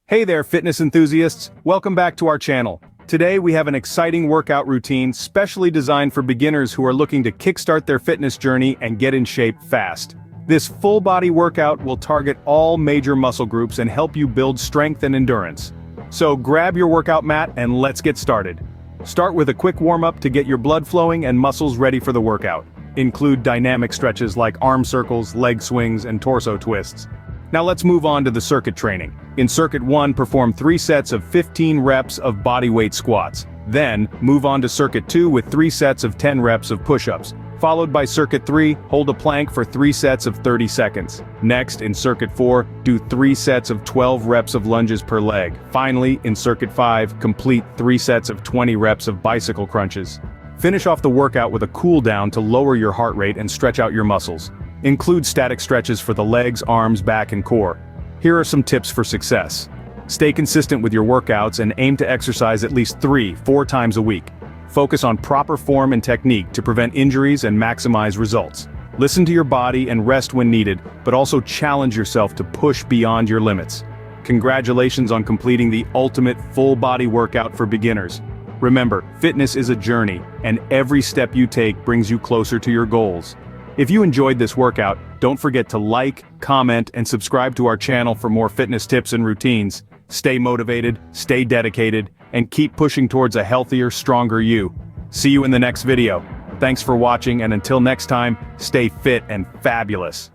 Hey there, fitness enthusiasts! Welcome back to our channel. Today we have an exciting workout routine specially designed for beginners who are looking to kickstart their fitness journey and get in shape fast. This full-body workout will target all major muscle groups and help you build strength and endurance. So grab your workout mat and let's get started. Start with a quick warm-up to get your blood flowing and muscles ready for the workout. Include dynamic stretches like arm circles, leg swings, and torso twists. Now let's move on to the circuit training. In Circuit 1, perform 3 sets of 15 reps of bodyweight squats. Then, move on to Circuit 2 with 3 sets of 10 reps of push-ups. Followed by Circuit 3, hold a plank for 3 sets of 30 seconds. Next, in Circuit 4, do 3 sets of 12 reps of lunges per leg. Finally, in Circuit 5, complete 3 sets of 20 reps of bicycle crunches. Finish off the workout with a cool down to lower your heart rate and stretch out your muscles. Include static stretches for the legs, arms, back, and core. Here are some tips for success. Stay consistent with your workouts and aim to exercise at least 3-4 times a week. Focus on proper form and technique to prevent injuries and maximize results. Listen to your body and rest when needed, but also challenge yourself to push beyond your limits. Congratulations on completing the ultimate full-body workout for beginners. Remember, fitness is a journey, and every step you take brings you closer to your goals. If you enjoyed this workout, don't forget to like, comment, and subscribe to our channel for more fitness tips and routines. Stay motivated, stay dedicated, and keep pushing towards a healthier, stronger you. See you in the next video. Thanks for watching, and until next time, stay fit and fabulous.